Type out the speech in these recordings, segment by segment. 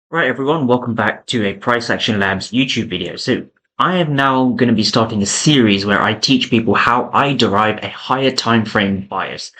Right, everyone, welcome back to a Price Action Labs YouTube video. So I am now going to be starting a series where I teach people how I derive a higher time frame bias.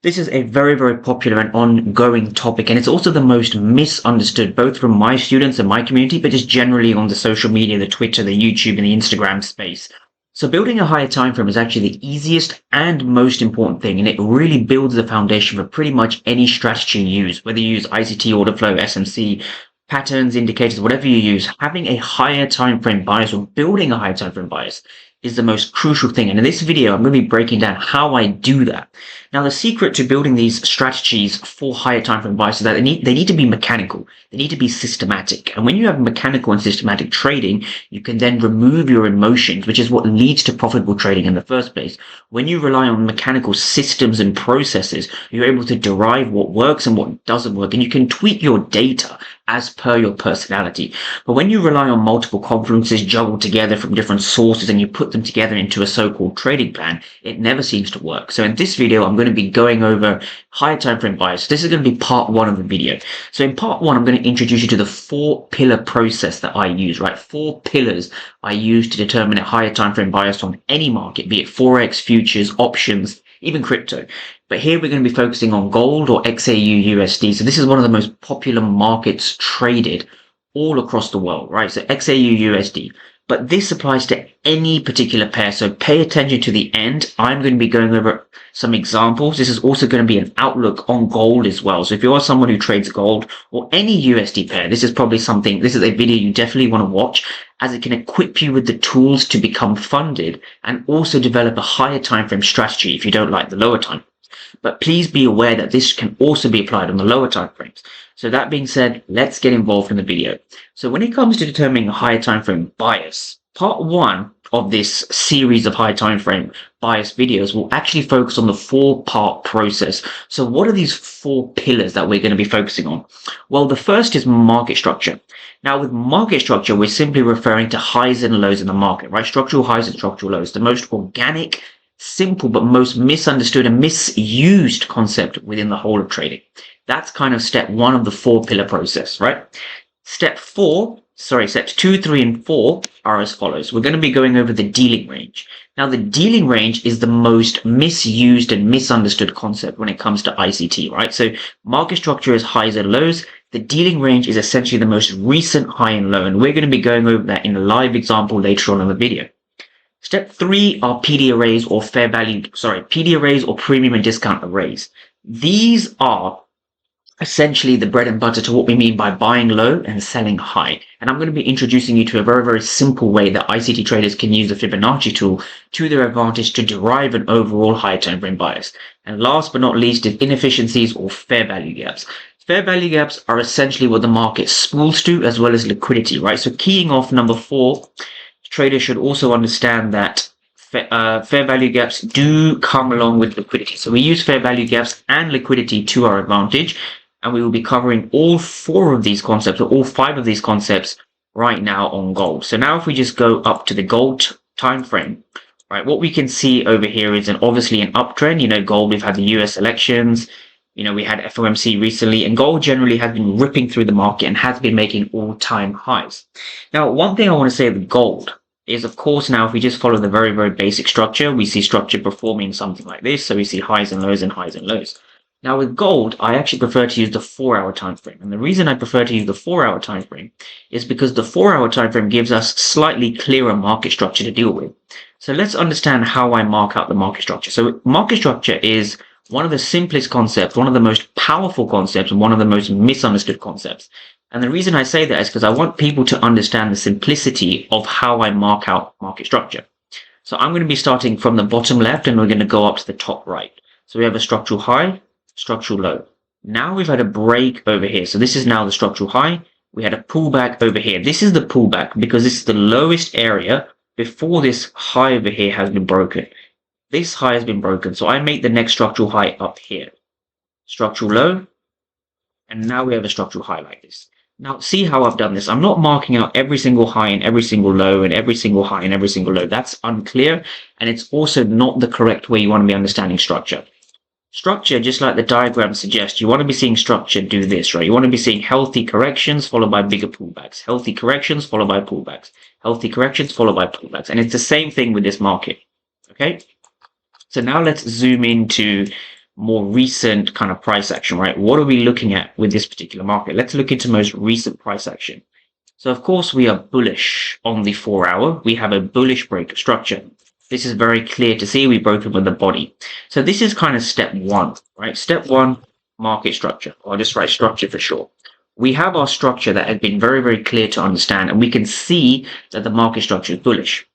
This is a very, very popular and ongoing topic, and it's also the most misunderstood, both from my students and my community, but just generally on the social media, the Twitter, the YouTube, and the Instagram space. So building a higher time frame is actually the easiest and most important thing, and it really builds the foundation for pretty much any strategy you use, whether you use ICT, order flow, SMC, patterns, indicators, whatever you use. Having a higher time frame bias or building a higher time frame bias is the most crucial thing. And in this video, I'm going to be breaking down how I do that. Now, the secret to building these strategies for higher time frame bias is that they need to be mechanical. They need to be systematic. And when you have mechanical and systematic trading, you can then remove your emotions, which is what leads to profitable trading in the first place. When you rely on mechanical systems and processes, you're able to derive what works and what doesn't work, and you can tweak your data as per your personality. But when you rely on multiple confluences juggled together from different sources and you put them together into a so-called trading plan, it never seems to work. So in this video, I'm going to be going over higher time frame bias. This is going to be part one of the video. So in part one, I'm going to introduce you to the 4-pillar process that I use, right? 4 pillars I use to determine a higher time frame bias on any market, be it Forex, futures, options, even crypto. But here we're going to be focusing on gold or XAU USD. So this is one of the most popular markets traded all across the world, right? So XAU USD. But this applies to any particular pair. So pay attention to the end. I'm going to be going over some examples. This is also going to be an outlook on gold as well. So if you are someone who trades gold or any USD pair, this is a video you definitely want to watch, as it can equip you with the tools to become funded and also develop a higher time frame strategy if you don't like the lower time. But please be aware that this can also be applied on the lower time frames. So that being said, let's get involved in the video. So when it comes to determining a higher time frame bias, part one of this series of high time frame bias videos will actually focus on the 4-part process. So what are these 4 pillars that we're going to be focusing on? Well, the first is market structure. Now, with market structure, we're simply referring to highs and lows in the market, right? Structural highs and structural lows, the most organic, simple, but most misunderstood and misused concept within the whole of trading. That's kind of step 1 of the 4-pillar process, right? Steps 2, 3, and 4 are as follows. We're going to be going over the dealing range. Now, the dealing range is the most misused and misunderstood concept when it comes to ICT, right? So market structure is highs and lows. The dealing range is essentially the most recent high and low, and we're going to be going over that in a live example later on in the video. Step 3 are PD arrays or PD arrays or premium and discount arrays. These are essentially the bread and butter to what we mean by buying low and selling high. And I'm going to be introducing you to a very, very simple way that ICT traders can use the Fibonacci tool to their advantage to derive an overall higher time frame bias. And last but not least is inefficiencies or fair value gaps. Fair value gaps are essentially what the market spools to, as well as liquidity, right? So keying off number 4, traders should also understand that fair value gaps do come along with liquidity. So we use fair value gaps and liquidity to our advantage, and we will be covering all 4 of these concepts, or all 5 of these concepts right now on gold. So now if we just go up to the gold time frame, right, what we can see over here is obviously an uptrend. You know, gold, we've had the US elections, you know, we had FOMC recently, and gold generally has been ripping through the market and has been making all-time highs. Now, one thing I want to say with gold is, of course, now if we just follow the very, very basic structure, we see structure performing something like this. So we see highs and lows and highs and lows. Now with gold, I actually prefer to use the 4-hour time frame. And the reason I prefer to use the 4-hour time frame is because the 4-hour time frame gives us slightly clearer market structure to deal with. So let's understand how I mark out the market structure. So market structure is one of the simplest concepts, one of the most powerful concepts, and one of the most misunderstood concepts. And the reason I say that is because I want people to understand the simplicity of how I mark out market structure. So I'm going to be starting from the bottom left, and we're going to go up to the top right. So we have a structural high, structural low. Now we've had a break over here. So this is now the structural high. We had a pullback over here. This is the pullback because this is the lowest area before this high over here has been broken. This high has been broken. So I make the next structural high up here. Structural low. And now we have a structural high like this. Now see how I've done this. I'm not marking out every single high and every single low and every single high and every single low. That's unclear. And it's also not the correct way you want to be understanding structure. Structure, just like the diagram suggests, you want to be seeing structure do this, right? You want to be seeing healthy corrections followed by bigger pullbacks, healthy corrections followed by pullbacks, healthy corrections followed by pullbacks. And it's the same thing with this market, okay? So now let's zoom into more recent kind of price action, right? What are we looking at with this particular market? Let's look into most recent price action. So of course we are bullish on the 4 hour. We have a bullish break of structure. This is very clear to see. We broke it with the body. So this is kind of step one, right? Step one, market structure. I'll just write structure for short. We have our structure that has been very, very clear to understand, and we can see that the market structure is bullish.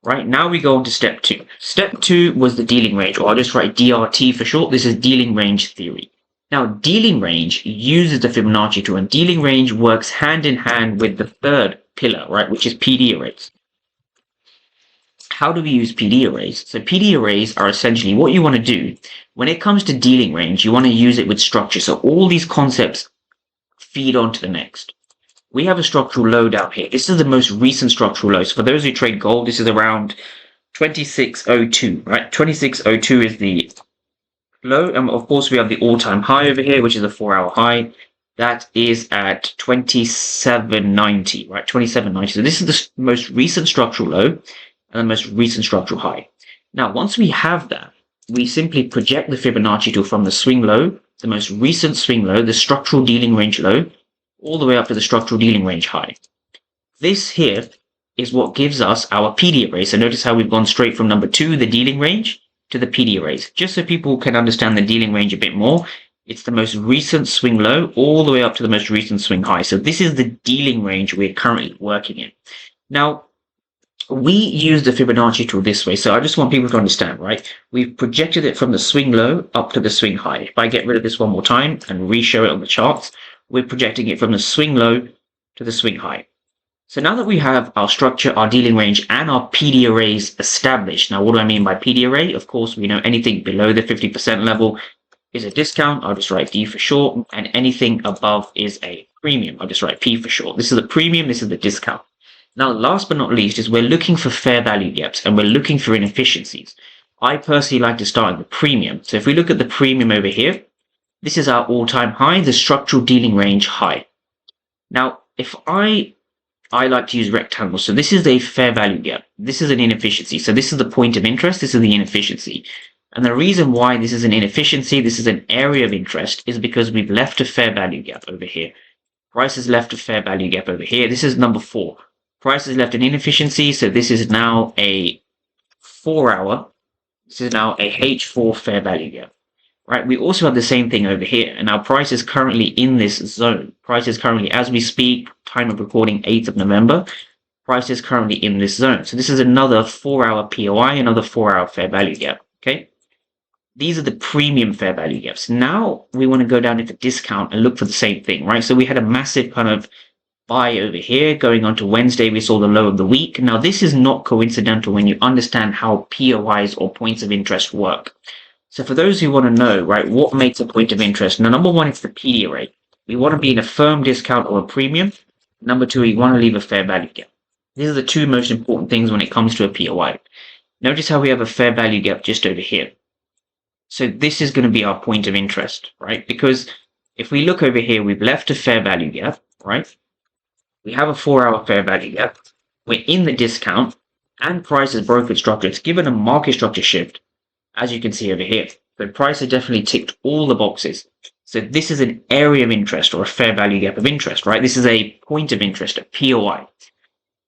Right, now we go on to step two. Step two was the dealing range, or I'll just write DRT for short. This is dealing range theory. Now, dealing range uses the Fibonacci tool, and dealing range works hand in hand with the third pillar, right, which is PD arrays. How do we use PD arrays? So PD arrays are essentially what you want to do when it comes to dealing range. You want to use it with structure. So all these concepts feed onto the next. We have a structural low down here. This is the most recent structural low. So for those who trade gold, this is around 2602, right? 2602 is the low. And of course, we have the all-time high over here, which is a 4-hour high. That is at 2790, right? 2790. So this is the most recent structural low and the most recent structural high. Now, once we have that, we simply project the Fibonacci tool from the swing low, the most recent swing low, the structural dealing range low, all the way up to the structural dealing range high. This here is what gives us our PD array. So notice how we've gone straight from number 2, the dealing range, to the PD arrays. Just so people can understand the dealing range a bit more, it's the most recent swing low all the way up to the most recent swing high. So this is the dealing range we're currently working in. Now, we use the Fibonacci tool this way. So I just want people to understand, right? We've projected it from the swing low up to the swing high. If I get rid of this one more time and re-show it on the charts, we're projecting it from the swing low to the swing high. So now that we have our structure, our dealing range, and our PD arrays established. Now, what do I mean by PD array? Of course, we know anything below the 50% level is a discount. I'll just write D for short. And anything above is a premium. I'll just write P for short. This is the premium. This is the discount. Now, last but not least is we're looking for fair value gaps and we're looking for inefficiencies. I personally like to start at the premium. So if we look at the premium over here, this is our all-time high, the structural dealing range high. Now, if I like to use rectangles. So this is a fair value gap. This is an inefficiency. So this is the point of interest. This is the inefficiency. And the reason why this is an inefficiency, this is an area of interest, is because we've left a fair value gap over here. Price has left a fair value gap over here. This is number 4. Price has left an inefficiency. So this is now a 4-hour. This is now a H4 fair value gap. Right, we also have the same thing over here, and our price is currently in this zone. Price is currently, as we speak, time of recording 8th of November, price is currently in this zone. So this is another 4-hour POI, another 4-hour fair value gap, okay? These are the premium fair value gaps. Now we want to go down into discount and look for the same thing, right? So we had a massive kind of buy over here. Going on to Wednesday, we saw the low of the week. Now this is not coincidental when you understand how POIs or points of interest work. So for those who want to know, right, what makes a point of interest? Now, number 1, it's the PD array. We want to be in a firm discount or a premium. Number 2, we want to leave a fair value gap. These are the 2 most important things when it comes to a POI. Notice how we have a fair value gap just over here. So this is going to be our point of interest, right? Because if we look over here, we've left a fair value gap, right? We have a 4-hour fair value gap. We're in the discount and price is broken structure. It's given a market structure shift. As you can see over here, the price has definitely ticked all the boxes. So this is an area of interest or a fair value gap of interest, right? This is a point of interest, a POI.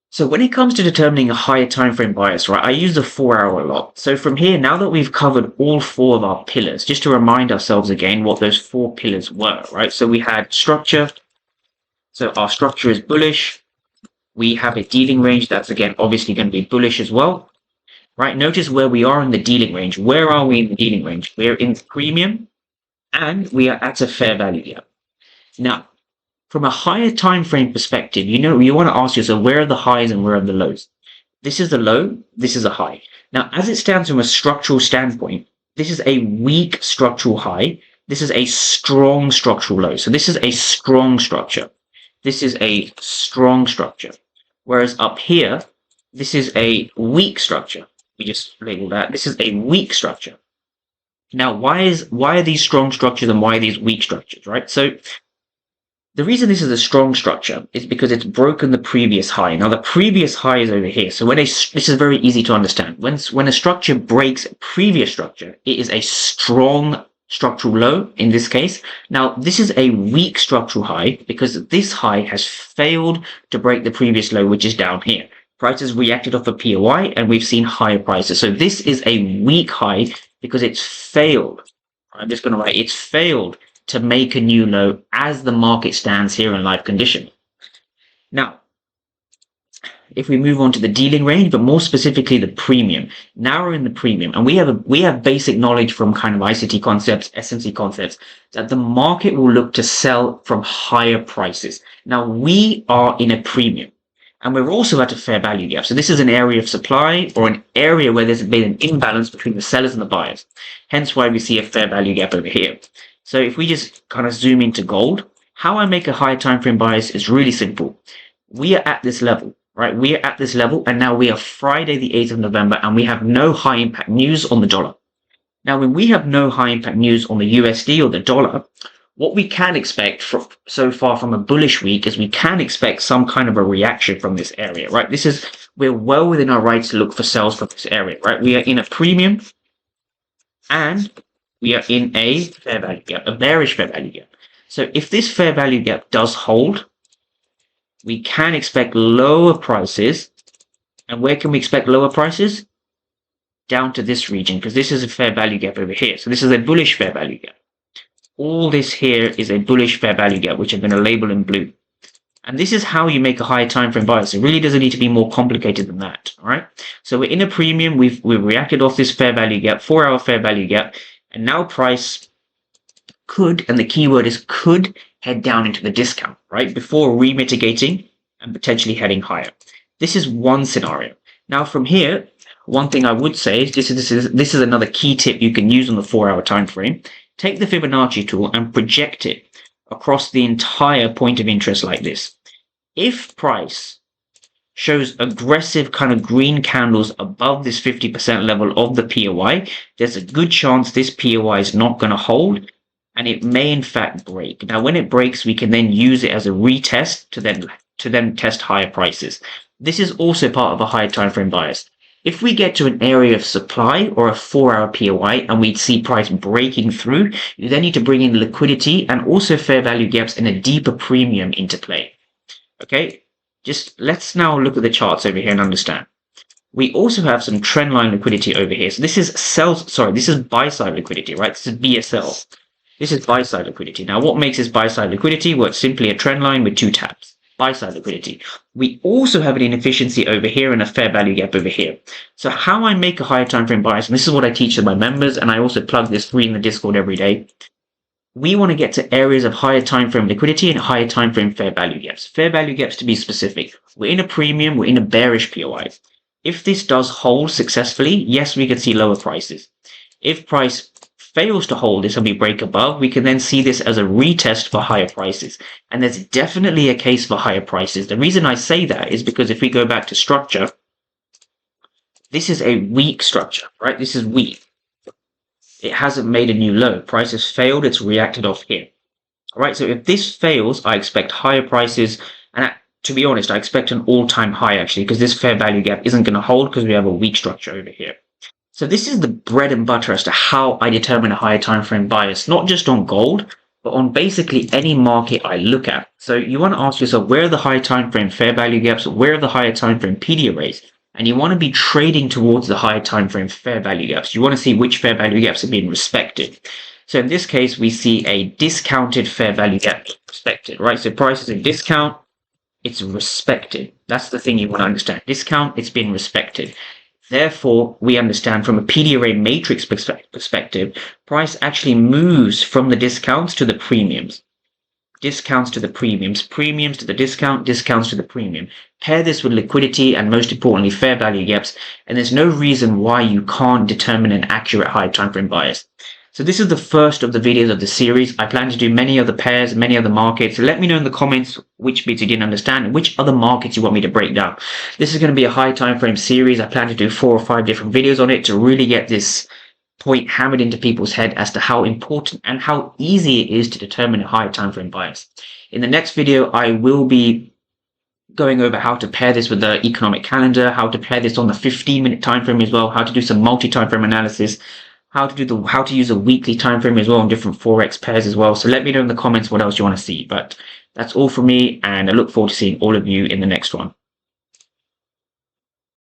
So when it comes to determining a higher time frame bias, right, I use the 4-hour a lot. So from here, now that we've covered all 4 of our pillars, just to remind ourselves again what those 4 pillars were, right? So we had structure. So our structure is bullish. We have a dealing range that's, again, obviously going to be bullish as well. Right, notice where we are in the dealing range. Where are we in the dealing range? We're in premium and we are at a fair value gap. Now, from a higher time frame perspective, you want to ask yourself, where are the highs and where are the lows? This is the low, this is a high. Now, as it stands from a structural standpoint, this is a weak structural high. This is a strong structural low. So this is a strong structure. This is a strong structure. Whereas up here, this is a weak structure. We just label that. This is a weak structure. Now, why are these strong structures and why are these weak structures, right? So the reason this is a strong structure is because it's broken the previous high. Now, the previous high is over here. So this is very easy to understand. When a structure breaks a previous structure, it is a strong structural low in this case. Now, this is a weak structural high because this high has failed to break the previous low, which is down here. Prices reacted off a POI and we've seen higher prices. So this is a weak high because it's failed. I'm just going to write it's failed to make a new low as the market stands here in live condition. Now, if we move on to the dealing range, but more specifically the premium, now we're in the premium, and we have basic knowledge from kind of ICT concepts, SMC concepts, that the market will look to sell from higher prices. Now we are in a premium, and we're also at a fair value gap. So this is an area of supply or an area where there's been an imbalance between the sellers and the buyers. Hence why we see a fair value gap over here. So if we just kind of zoom into gold, how I make a higher time frame bias is really simple. We are at this level, right? We are at this level, and now we are Friday the 8th of November, and we have no high impact news on the dollar. Now, when we have no high impact news on the USD or the dollar, what we can expect so far from a bullish week is we can expect some kind of a reaction from this area, right? We're well within our rights to look for sales from this area, right? We are in a premium, and we are in a fair value gap, a bearish fair value gap. So if this fair value gap does hold, we can expect lower prices. And where can we expect lower prices? Down to this region, because this is a fair value gap over here. So this is a bullish fair value gap. All this here is a bullish fair value gap, which I'm going to label in blue. And this is how you make a higher time frame bias. It really doesn't need to be more complicated than that. All right. So we're in a premium. We've reacted off this fair value gap, 4-hour fair value gap. And now price could, and the keyword is could, head down into the discount, right? Before remitigating and potentially heading higher. This is one scenario. Now from here, one thing I would say is this is another key tip you can use on the 4-hour time frame. Take the Fibonacci tool and project it across the entire point of interest like this. If price shows aggressive kind of green candles above this 50% level of the POI, there's a good chance this POI is not going to hold, and it may in fact break. Now, when it breaks, we can then use it as a retest to then test higher prices. This is also part of a higher time frame bias. If we get to an area of supply or a 4-hour POI and we see price breaking through, you then need to bring in liquidity and also fair value gaps and a deeper premium into play. Okay, just let's now look at the charts over here and understand. We also have some trendline liquidity over here. So this is this is buy side liquidity, right? This is BSL. This is buy side liquidity. Now, what makes this buy side liquidity? Well, it's simply a trend line with 2 tabs. Buy side liquidity. We also have an inefficiency over here and a fair value gap over here. So how I make a higher time frame bias, and this is what I teach to my members, and I also plug this free in the Discord every day. We want to get to areas of higher time frame liquidity and higher time frame fair value gaps. Fair value gaps to be specific. We're in a premium, we're in a bearish POI. If this does hold successfully, yes, we can see lower prices. If price fails to hold this and we break above, we can then see this as a retest for higher prices. And there's definitely a case for higher prices. The reason I say that is because if we go back to structure, this is a weak structure, right? This is weak. It hasn't made a new low. Price has failed. It's reacted off here. All right. So if this fails, I expect higher prices. And to be honest, I expect an all-time high actually, because this fair value gap isn't going to hold because we have a weak structure over here. So this is the bread and butter as to how I determine a higher time frame bias, not just on gold, but on basically any market I look at. So you want to ask yourself, where are the higher time frame fair value gaps? Where are the higher time frame PD arrays? And you want to be trading towards the higher time frame fair value gaps. You want to see which fair value gaps are being respected. So in this case, we see a discounted fair value gap respected, right? So price is a discount, it's respected. That's the thing you want to understand. Discount, it's been respected. Therefore, we understand from a PD array matrix perspective, price actually moves from the discounts to the premiums. Discounts to the premiums, premiums to the discount, discounts to the premium. Pair this with liquidity and most importantly, fair value gaps. And there's no reason why you can't determine an accurate high time frame bias. So this is the first of the videos of the series. I plan to do many other pairs, many other markets. Let me know in the comments which bits you didn't understand and which other markets you want me to break down. This is going to be a high time frame series. I plan to do 4 or 5 different videos on it to really get this point hammered into people's head as to how important and how easy it is to determine a higher time frame bias. In the next video, I will be going over how to pair this with the economic calendar, how to pair this on the 15-minute time frame as well, how to do some multi-time frame analysis, how to use a weekly time frame as well on different forex pairs as well. So let me know in the comments what else you want to see. But that's all from me, and I look forward to seeing all of you in the next one.